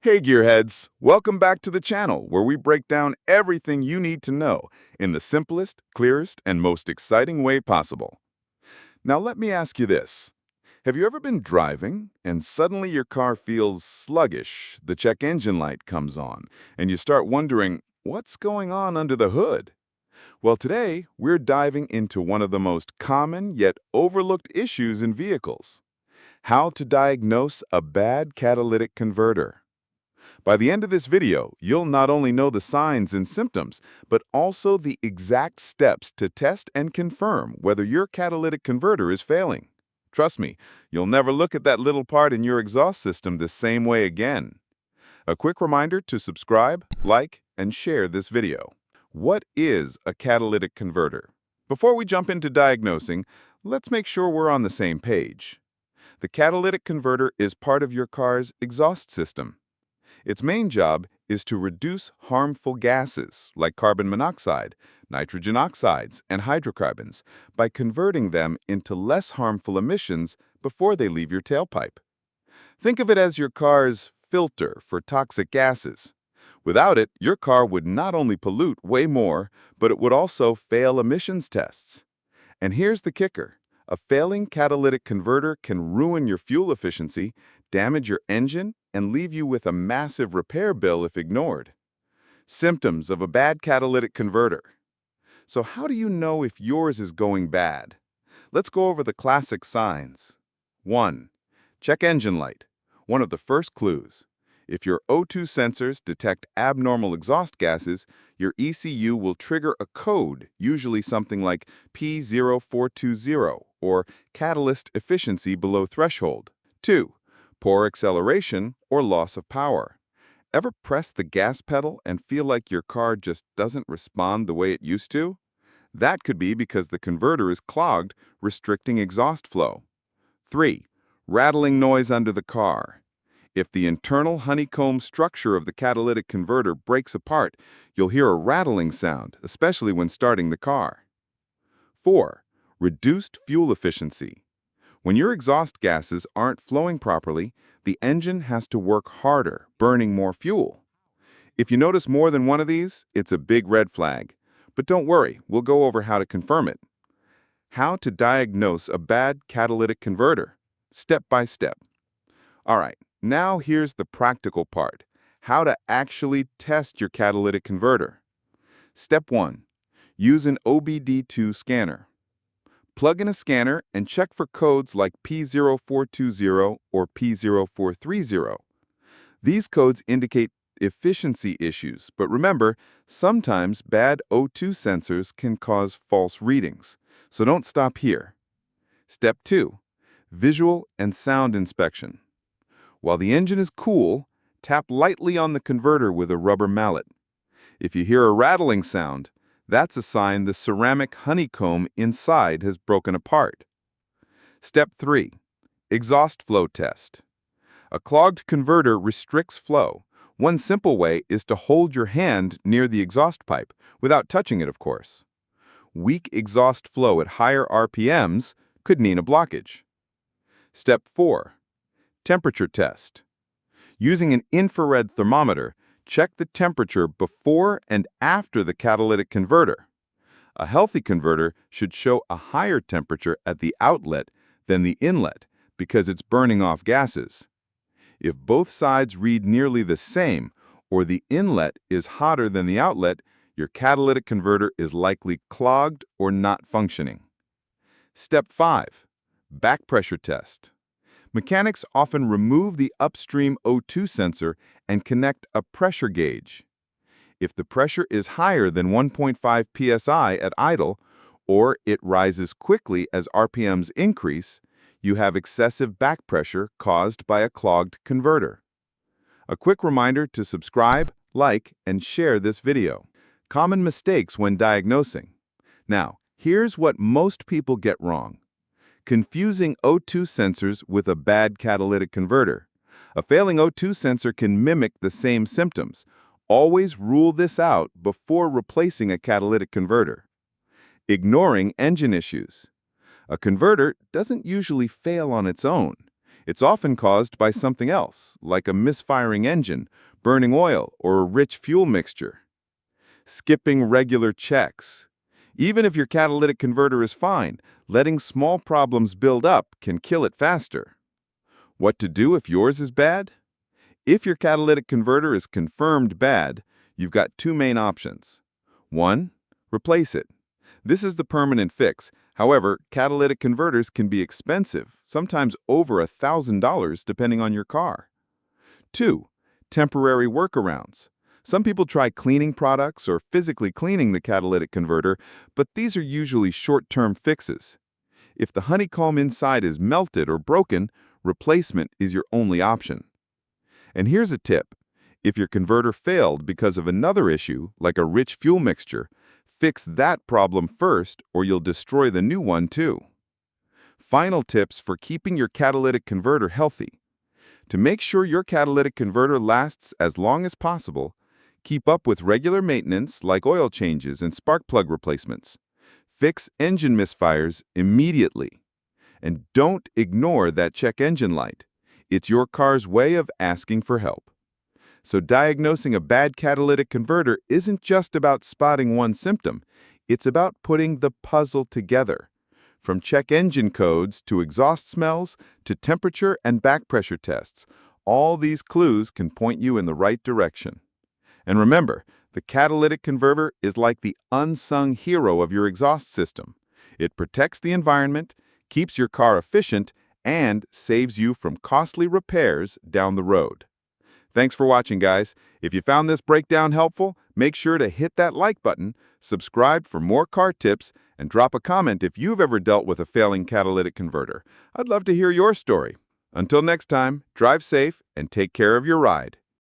Hey gearheads, welcome back to the channel where we break down everything you need to know in the simplest, clearest, and most exciting way possible. Now let me ask you this. Have you ever been driving and suddenly your car feels sluggish, the check engine light comes on, and you start wondering, what's going on under the hood? Well, today we're diving into one of the most common yet overlooked issues in vehicles: how to diagnose a bad catalytic converter. By the end of this video, you'll not only know the signs and symptoms, but also the exact steps to test and confirm whether your catalytic converter is failing. Trust me, you'll never look at that little part in your exhaust system the same way again. A quick reminder to subscribe, like, and share this video. What is a catalytic converter? Before we jump into diagnosing, let's make sure we're on the same page. The catalytic converter is part of your car's exhaust system. Its main job is to reduce harmful gases like carbon monoxide, nitrogen oxides, and hydrocarbons by converting them into less harmful emissions before they leave your tailpipe. Think of it as your car's filter for toxic gases. Without it, your car would not only pollute way more, but it would also fail emissions tests. And here's the kicker. A failing catalytic converter can ruin your fuel efficiency, damage your engine, and leave you with a massive repair bill if ignored. Symptoms of a bad catalytic converter. So how do you know if yours is going bad? Let's go over the classic signs. 1. Check engine light. One of the first clues. If your O2 sensors detect abnormal exhaust gases, your ECU will trigger a code, usually something like P0420 or catalyst efficiency below threshold. 2. Poor acceleration or loss of power. Ever press the gas pedal and feel like your car just doesn't respond the way it used to? That could be because the converter is clogged, restricting exhaust flow. 3. Rattling noise under the car. If the internal honeycomb structure of the catalytic converter breaks apart, you'll hear a rattling sound, especially when starting the car. 4. Reduced fuel efficiency. When your exhaust gases aren't flowing properly, the engine has to work harder, burning more fuel. If you notice more than one of these, it's a big red flag. But don't worry, we'll go over how to confirm it. How to diagnose a bad catalytic converter, step by step. All right, now here's the practical part: how to actually test your catalytic converter. Step 1. Use an OBD-II scanner. Plug in a scanner and check for codes like P0420 or P0430. These codes indicate efficiency issues, but remember, sometimes bad O2 sensors can cause false readings, so don't stop here. Step 2. Visual and sound inspection. While the engine is cool, tap lightly on the converter with a rubber mallet. If you hear a rattling sound, that's a sign the ceramic honeycomb inside has broken apart. Step 3. Exhaust flow test. A clogged converter restricts flow. One simple way is to hold your hand near the exhaust pipe, without touching it, of course. Weak exhaust flow at higher RPMs could mean a blockage. Step 4. Temperature test. Using an infrared thermometer, check the temperature before and after the catalytic converter. A healthy converter should show a higher temperature at the outlet than the inlet because it's burning off gases. If both sides read nearly the same, or the inlet is hotter than the outlet, your catalytic converter is likely clogged or not functioning. Step 5. Back pressure test. Mechanics often remove the upstream O2 sensor and connect a pressure gauge. If the pressure is higher than 1.5 psi at idle, or it rises quickly as RPMs increase, you have excessive back pressure caused by a clogged converter. A quick reminder to subscribe, like, and share this video. Common mistakes when diagnosing. Now, here's what most people get wrong. Confusing O2 sensors with a bad catalytic converter. A failing O2 sensor can mimic the same symptoms. Always rule this out before replacing a catalytic converter. Ignoring engine issues. A converter doesn't usually fail on its own. It's often caused by something else, like a misfiring engine, burning oil, or a rich fuel mixture. Skipping regular checks. Even if your catalytic converter is fine, letting small problems build up can kill it faster. What to do if yours is bad? If your catalytic converter is confirmed bad, you've got two main options. 1. Replace it. This is the permanent fix. However, catalytic converters can be expensive, sometimes over $1,000 depending on your car. 2. Temporary workarounds. Some people try cleaning products or physically cleaning the catalytic converter, but these are usually short-term fixes. If the honeycomb inside is melted or broken, replacement is your only option. And here's a tip. If your converter failed because of another issue, like a rich fuel mixture, fix that problem first or you'll destroy the new one too. Final tips for keeping your catalytic converter healthy. To make sure your catalytic converter lasts as long as possible, keep up with regular maintenance like oil changes and spark plug replacements. Fix engine misfires immediately. And don't ignore that check engine light. It's your car's way of asking for help. So diagnosing a bad catalytic converter isn't just about spotting one symptom. It's about putting the puzzle together. From check engine codes to exhaust smells to temperature and back pressure tests, all these clues can point you in the right direction. And remember, the catalytic converter is like the unsung hero of your exhaust system. It protects the environment, keeps your car efficient, and saves you from costly repairs down the road. Thanks for watching, guys. If you found this breakdown helpful, make sure to hit that like button, subscribe for more car tips, and drop a comment if you've ever dealt with a failing catalytic converter. I'd love to hear your story. Until next time, drive safe and take care of your ride.